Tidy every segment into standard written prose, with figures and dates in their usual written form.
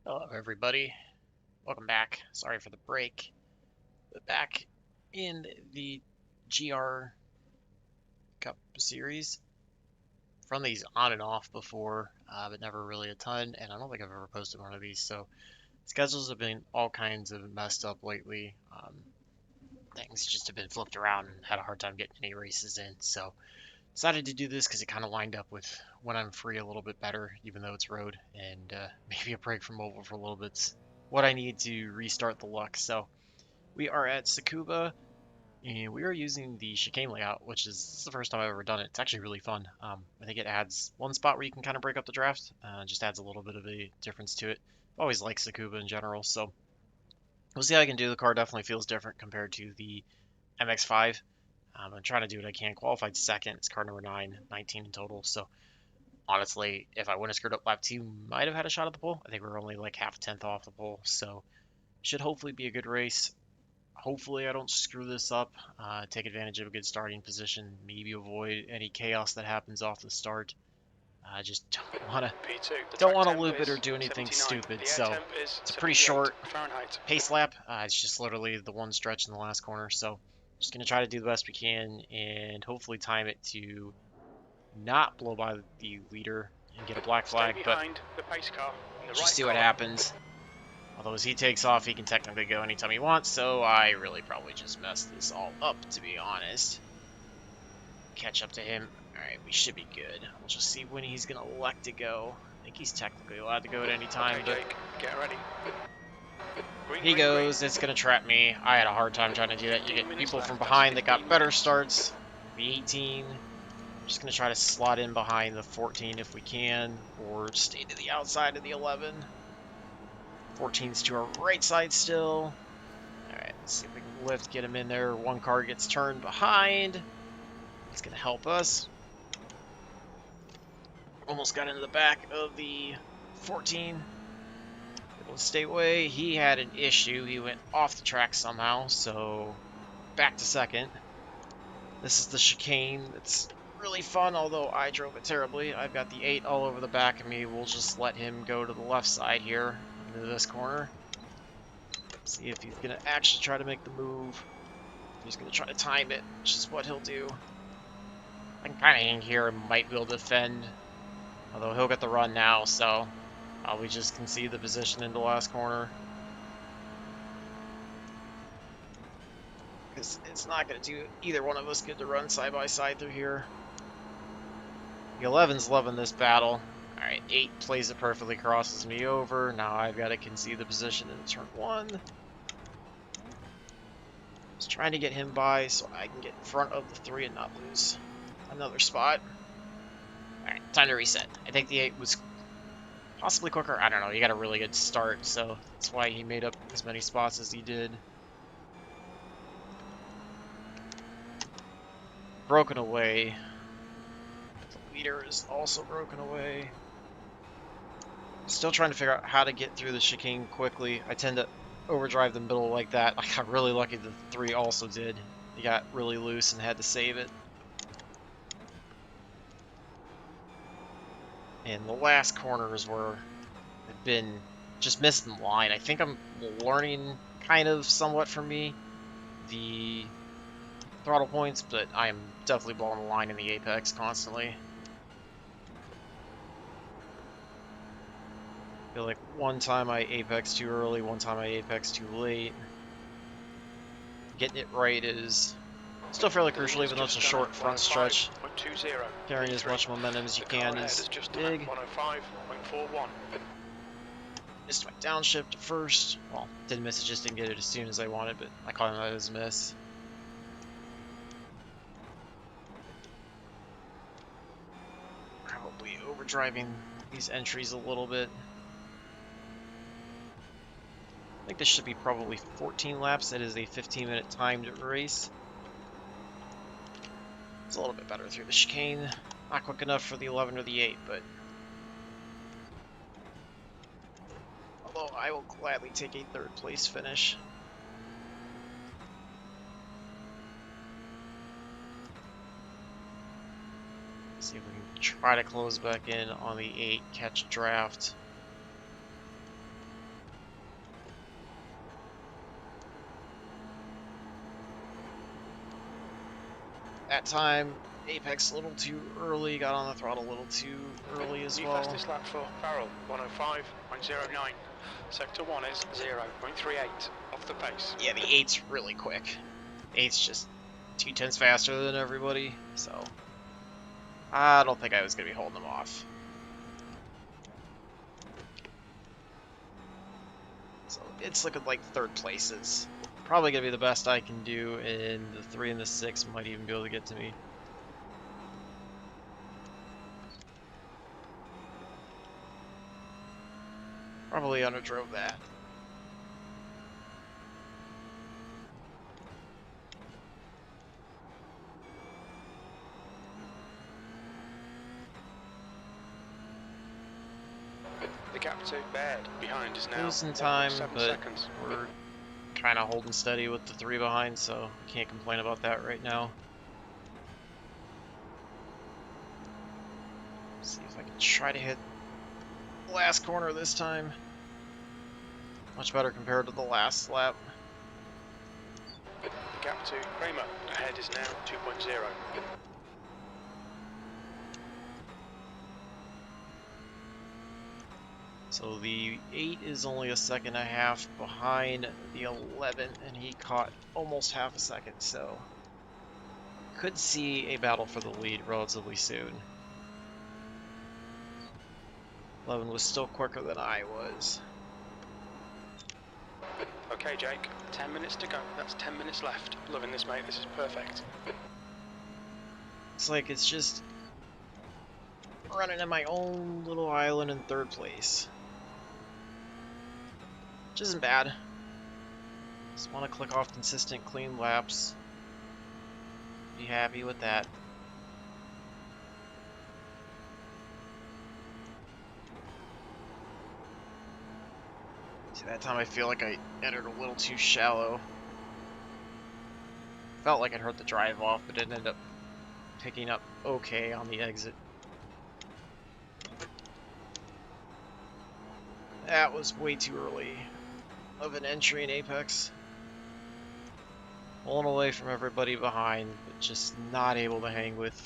Hello, everybody. Welcome back. Sorry for the break. But back in the GR Cup series. Run these on and off before, but never really a ton. And I don't think I've ever posted one of these. So schedules have been all kinds of messed up lately. Things just have been flipped around and had a hard time getting any races in. So decided to do this because it kind of lined up with when I'm free a little bit better, even though it's road, and maybe a break from mobile for a little bit's what I need to restart the luck. So we are at Tsukuba, and we are using the chicane layout, which is the first time I've ever done it. It's actually really fun. I think it adds one spot where you can kind of break up the draft. Just adds a little bit of a difference to it. I always like Tsukuba in general, so we'll see how I can do. The car definitely feels different compared to the MX-5. I'm trying to do what I can. Qualified second. It's car number 9, 19 in total. So honestly, if I wouldn't have screwed up lap 2, might have had a shot at the pole. I think we're only like half a tenth off the pole, so should hopefully be a good race. Hopefully I don't screw this up. Take advantage of a good starting position. Maybe avoid any chaos that happens off the start. I just don't want to loop it or do anything stupid. So it's a pretty short pace lap. It's just literally the one stretch in the last corner. So just gonna try to do the best we can and hopefully time it to not blow by the leader and get a black flag. But just see what happens. Although as he takes off, he can technically go anytime he wants, so I really probably just messed this all up, to be honest. Catch up to him. Alright, we should be good. We'll just see when he's going to elect to go. I think he's technically allowed to go at any time, okay, Jake, get ready. He goes. It's going to trap me. I had a hard time trying to do that. You get people from behind that got better starts. The 18. I'm just going to try to slot in behind the 14 if we can, or stay to the outside of the 11. 14's to our right side still. Alright, let's see if we can lift, get him in there. One car gets turned behind. It's going to help us. Almost got into the back of the 14. Able to stay away. He had an issue. He went off the track somehow, so back to second. This is the chicane. It's really fun, although I drove it terribly. I've got the 8 all over the back of me. We'll just let him go to the left side here into this corner. See if he's going to actually try to make the move. He's going to try to time it, which is what he'll do. I can kind of hang here and might be able to defend. Although he'll get the run now, so probably just concede the position in the last corner. Because it's not going to do either one of us good to run side by side through here. The 11's loving this battle. Alright, 8 plays it perfectly, crosses me over. Now I've got to concede the position in turn 1. Just trying to get him by so I can get in front of the 3 and not lose another spot. Alright, time to reset. I think the 8 was possibly quicker. I don't know. He got a really good start, so that's why he made up as many spots as he did. Broken away. The leader is also broken away. Still trying to figure out how to get through the chicane quickly. I tend to overdrive the middle like that. I got really lucky the 3 also did. He got really loose and had to save it. And the last corner is where I've been just missing the line. I think I'm learning kind of somewhat from me the throttle points, but I am definitely blowing the line in the apex constantly. I feel like one time I apex too early, one time I apex too late. Getting it right is still fairly crucial, even though it's a short front stretch. Carrying as much momentum as you can is big. Missed my downshift at first. Well, didn't miss it, just didn't get it as soon as I wanted, but I caught him out as a miss. Probably overdriving these entries a little bit. I think this should be probably 14 laps. It is a 15-minute timed race. It's a little bit better through the chicane. Not quick enough for the 11 or the 8, but although I will gladly take a 3rd place finish. Let's see if we can try to close back in on the 8, catch a draft. That time, Apex a little too early, got on the throttle a little too early as New well. fastest lap for Farrell, 105.09. Sector 1 is 0.38, off the pace. Yeah, the 8's really quick. 8's just 2/10 faster than everybody, so I don't think I was going to be holding them off. So it's looking like third places. Probably going to be the best I can do, and the 3 and the 6 might even be able to get to me. Probably underdrove that. The gap to Baird behind is now Losing time, 1.7 but seconds. we're kind of holding steady with the 3 behind, so can't complain about that right now. See if I can try to hit the last corner this time. Much better compared to the last lap. The gap to Kramer ahead is now 2.0. So the 8 is only a second and a half behind the 11, and he caught almost half a second, so could see a battle for the lead relatively soon. 11 was still quicker than I was. Okay, Jake, 10 minutes to go. That's 10 minutes left. Loving this, mate. This is perfect. It's like it's just running in my own little island in third place. Which isn't bad. Just want to click off consistent, clean laps. Be happy with that. See, that time I feel like I entered a little too shallow. Felt like it hurt the drive off, but it ended up picking up okay on the exit. That was way too early of an entry in Apex. Pulling away from everybody behind, but just not able to hang with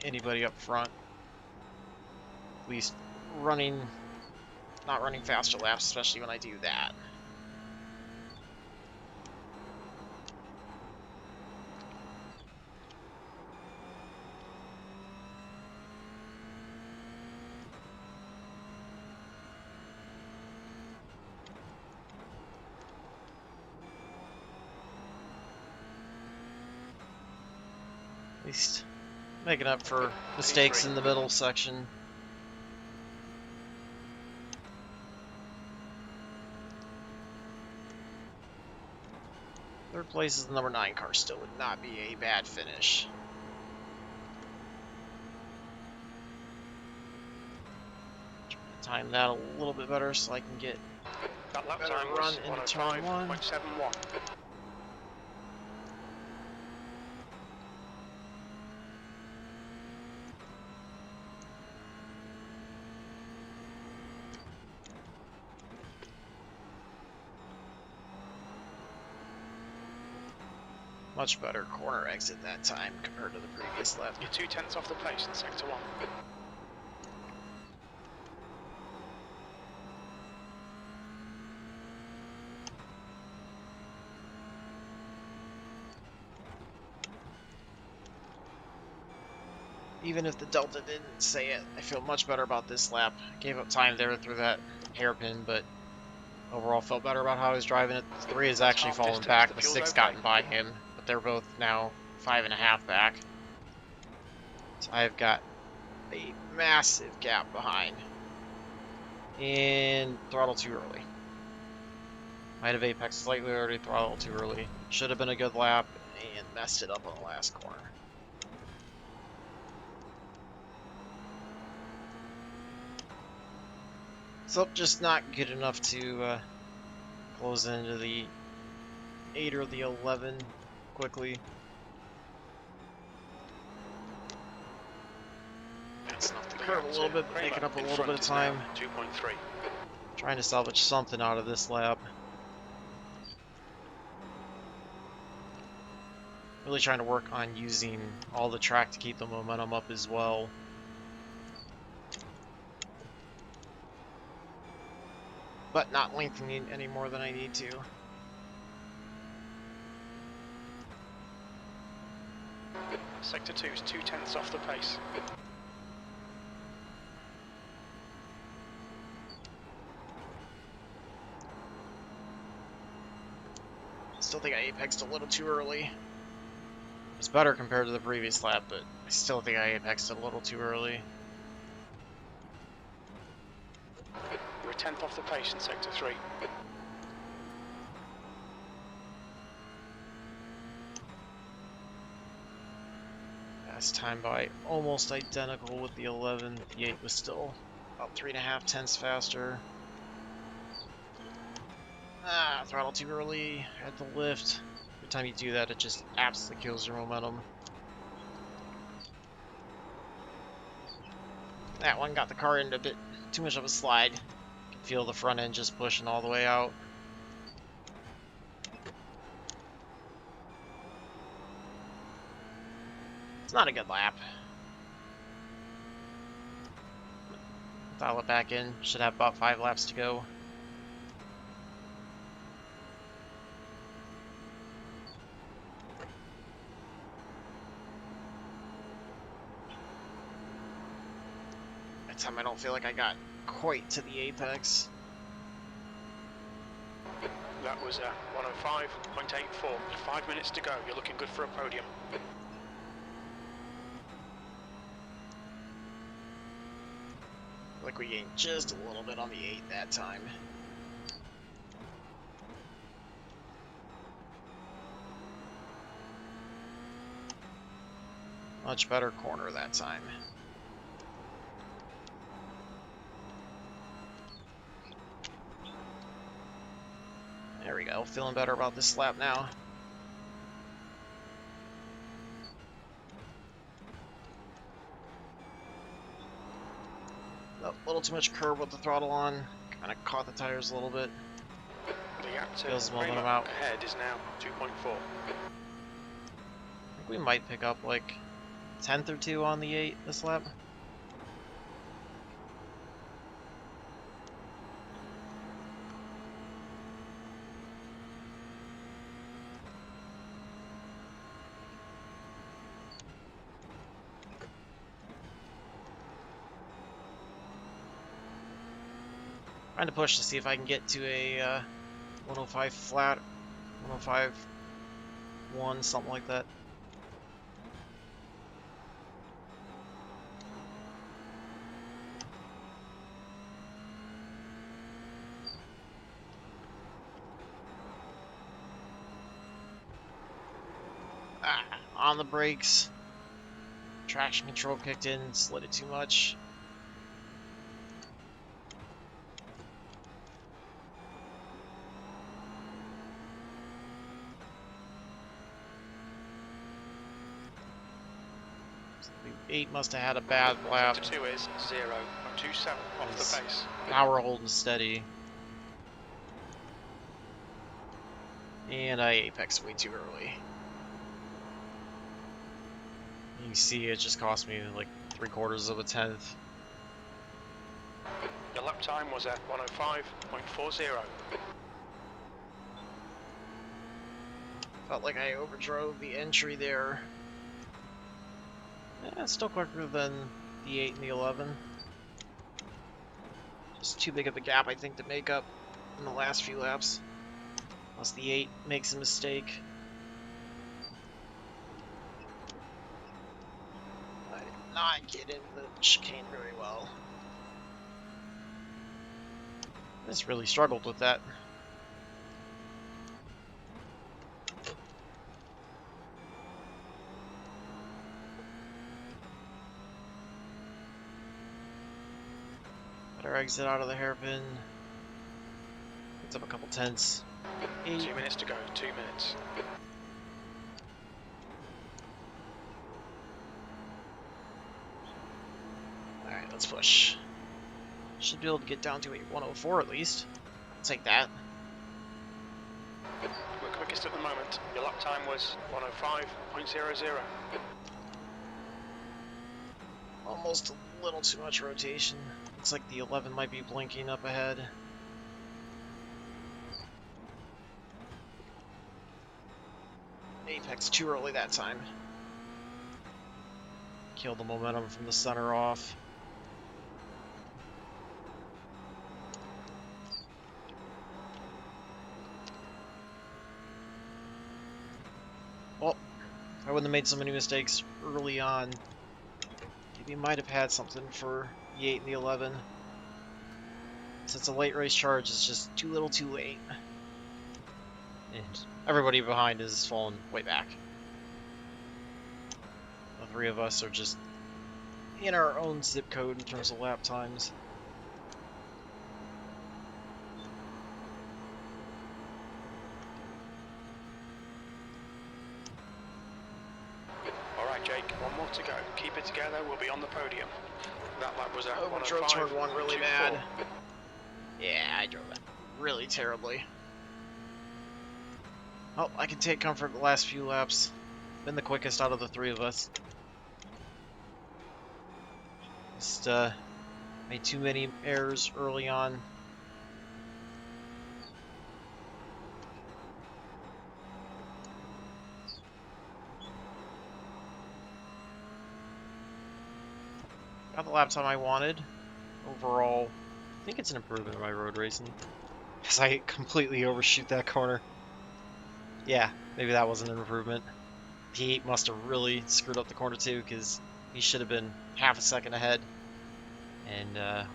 anybody up front. At least not running faster laps, especially when I do that. At least making up for mistakes in the middle section. Third place is the number 9 car, still would not be a bad finish. Trying to time that a little bit better so I can get That lap better time run was into turn 1. 105.71. Much better corner exit that time compared to the previous lap. You're 2/10 off the pace in sector 1. Even if the Delta didn't say it, I feel much better about this lap. Gave up time there through that hairpin, but overall felt better about how I was driving it. The 3 is actually falling back, the 6 gotten by him, but they're both now 5.5 back. So I've got a massive gap behind. And throttle too early. Might have Apex slightly early, throttle too early. Should have been a good lap, and messed it up on the last corner. So just not good enough to close into the 8 or the 11 quickly. That's enough to curve a little bit, but making up a little bit of time. 2.3. Trying to salvage something out of this lap. Really trying to work on using all the track to keep the momentum up as well. But not lengthening any more than I need to. Sector 2 is 2/10 off the pace. Still think I apexed a little too early. It's better compared to the previous lap, but I still think I apexed a little too early. You're a 10th off the pace in Sector 3. Last time by almost identical with the 11. The 8 was still about 3.5 tenths faster. Throttle too early. Had the lift. Every time you do that, it just absolutely kills your momentum. That one got the car into a bit too much of a slide. You can feel the front end just pushing all the way out. It's not a good lap. Dial it back in. Should have about 5 laps to go. That time I don't feel like I got quite to the apex. That was 105.84. 5 minutes to go. You're looking good for a podium. Like we gained just a little bit on the 8 that time. Much better corner that time. There we go. Feeling better about this lap now. A little too much curve with the throttle on. Kind of caught the tires a little bit. The gap to Feels momentum Kramer out. ahead is now 2.4. I think we might pick up like 10th or 2 on the 8 this lap. Trying to push to see if I can get to a 105 flat, 105.1, something like that. On the brakes. Traction control kicked in, slid it too much. The 8 must have had a bad lap. Sector 2 is 0.27 off the pace. Now we're holding steady. And I apexed way too early. You can see it just cost me like 3/4 of a tenth. Your lap time was at 105.40. Felt like I overdrove the entry there. It's still quicker than the 8 and the 11. Just too big of a gap, I think, to make up in the last few laps. Unless the 8 makes a mistake. I did not get into the chicane very well. I just really struggled with that. Better exit out of the hairpin. Gets up a couple tenths. 8. 2 minutes to go, 2 minutes. Alright, let's push. Should be able to get down to a 104 at least. I'll take that. We're quicker quickest at the moment. Your lap time was 105.00. Almost a little too much rotation. Looks like the 11 might be blinking up ahead. Apex too early that time. Killed the momentum from the center off. Well, if I wouldn't have made so many mistakes early on, maybe might have had something for the 8 and the 11. Since a late race charge is just too little too late. And everybody behind is falling way back. The three of us are just in our own zip code in terms of lap times. Alright Jake, one more to go. Keep it together, we'll be on the podium. That lap was at Oh, we drove 105.24. turn 1 really bad. Yeah, I drove that really terribly. Well, I can take comfort the last few laps. Been the quickest out of the three of us. Just made too many errors early on. Got the lap time I wanted. Overall, I think it's an improvement in my road racing. Because I completely overshoot that corner. Yeah, maybe that wasn't an improvement. He must have really screwed up the corner too, because he should have been half a second ahead. And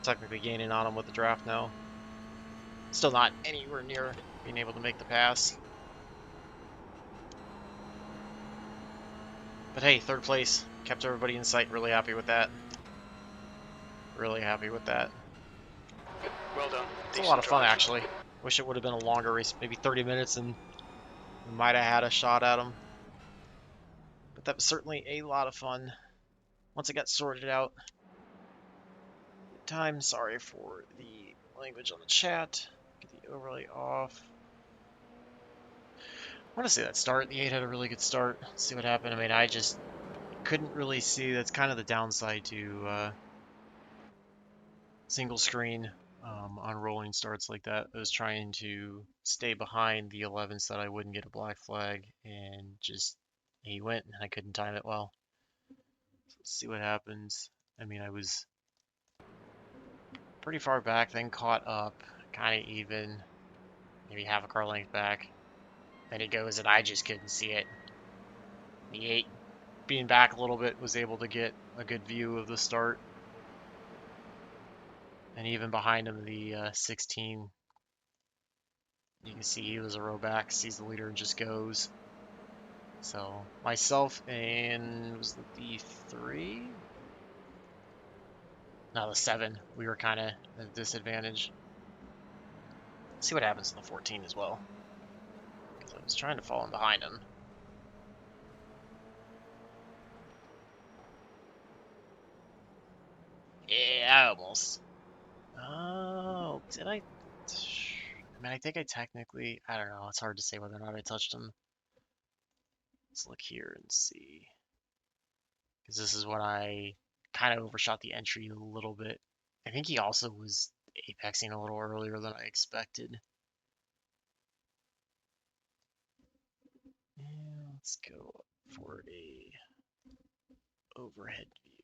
technically gaining on him with the draft now. Still not anywhere near being able to make the pass. But hey, third place. Kept everybody in sight. Really happy with that. Really happy with that. Well done. It's a lot of fun, actually. Wish it would have been a longer race, maybe 30 minutes, and we might have had a shot at him. But that was certainly a lot of fun. Once it got sorted out. Time, sorry for the language on the chat. Get the overlay off. I want to say that start. The 8 had a really good start. Let's see what happened. I mean, I just couldn't really see. That's kind of the downside to single screen on rolling starts like that. I was trying to stay behind the 11 so that I wouldn't get a black flag, and just he went and I couldn't time it well. So let's see what happens. I mean, I was pretty far back, then caught up, kind of even, maybe half a car length back. Then he goes and I just couldn't see it. The 8, being back a little bit, was able to get a good view of the start. And even behind him, the 16, you can see he was a row back, sees the leader and just goes. So myself and was it the 3? No, the 7. We were kind of at a disadvantage. Let's see what happens in the 14 as well. Because I was trying to fall in behind him. Yeah, I almost. Oh, did I? I mean, I think I technically, I don't know. It's hard to say whether or not I touched him. Let's look here and see. Because this is when I kind of overshot the entry a little bit. I think he also was apexing a little earlier than I expected. And let's go for a overhead view.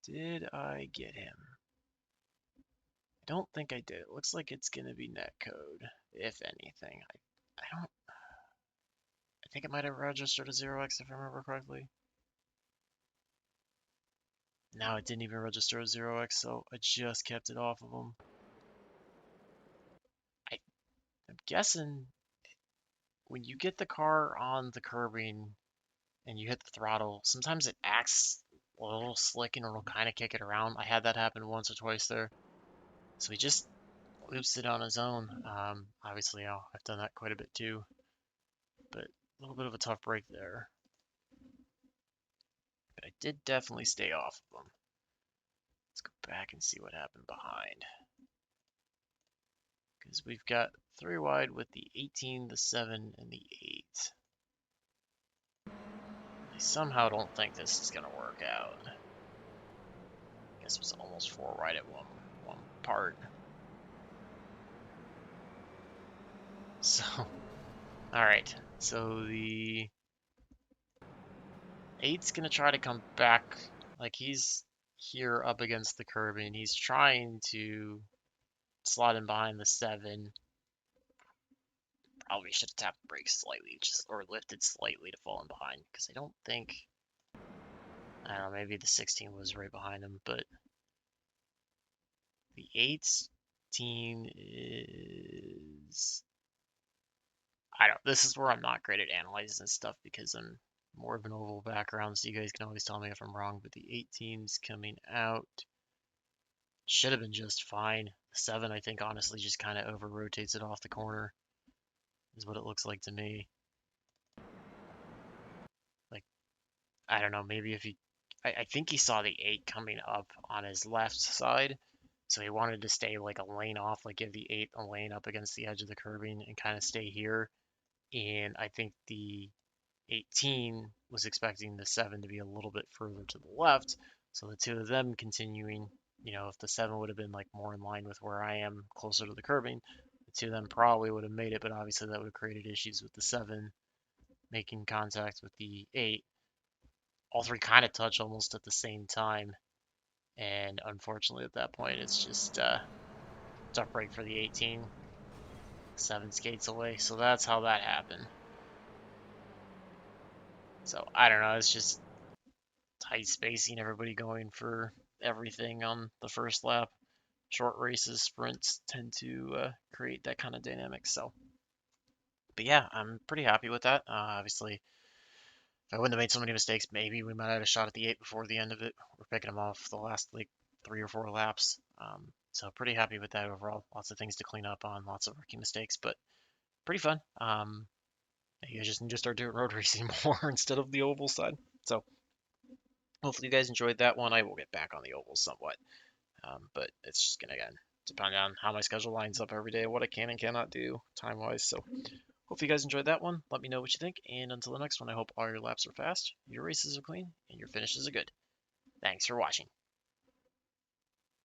Did I get him? I don't think I did. It looks like it's going to be netcode, if anything. I don't. I think it might have registered as 0x if I remember correctly. No, it didn't even register as 0x, so I just kept it off of him. I'm guessing when you get the car on the curbing and you hit the throttle, sometimes it acts a little slick and it'll kind of kick it around. I had that happen once or twice there. So he just loops it on his own. Obviously, I've done that quite a bit too. But a little bit of a tough break there. But I did definitely stay off of him. Let's go back and see what happened behind. because we've got 3 wide with the 18, the 7, and the 8. I somehow don't think this is going to work out. I guess it was almost 4 wide at one part. So, alright. So the 8's going to try to come back. Like, he's here up against the curb, and he's trying to slot in behind the 7. Probably should have tapped the brakes slightly, or lifted slightly to fall in behind, because I don't think, I don't know, maybe the 16 was right behind him, but the 18 is, I don't, this is where I'm not great at analyzing this stuff, because I'm more of an oval background, so you guys can always tell me if I'm wrong, but the 18's coming out. Should have been just fine. The 7, I think, honestly, just kind of over-rotates it off the corner, is what it looks like to me. Like, I don't know, maybe if he, I think he saw the 8 coming up on his left side, so he wanted to stay like a lane off, like give the 8 a lane up against the edge of the curbing and kind of stay here. And I think the 18 was expecting the 7 to be a little bit further to the left, so the two of them continuing, you know, if the 7 would have been like more in line with where I am, closer to the curbing, the two of them probably would have made it, but obviously that would have created issues with the 7 making contact with the 8. All three kind of touch almost at the same time, and unfortunately at that point it's just tough break for the 18. 7 skates away, so that's how that happened. So I don't know, it's just tight spacing, everybody going for everything on the first lap. Short races, sprints tend to create that kind of dynamic. So, but yeah, I'm pretty happy with that. Obviously, if I wouldn't have made so many mistakes, maybe we might have had a shot at the 8 before the end of it. We're picking them off the last like 3 or 4 laps. So pretty happy with that overall. Lots of things to clean up on, lots of rookie mistakes, but pretty fun. You guys just need to start doing road racing more instead of the oval side. So hopefully you guys enjoyed that one. I will get back on the oval somewhat. But it's just going to, again, depend on how my schedule lines up every day, what I can and cannot do time-wise. So hope you guys enjoyed that one. Let me know what you think. And until the next one, I hope all your laps are fast, your races are clean, and your finishes are good. Thanks for watching.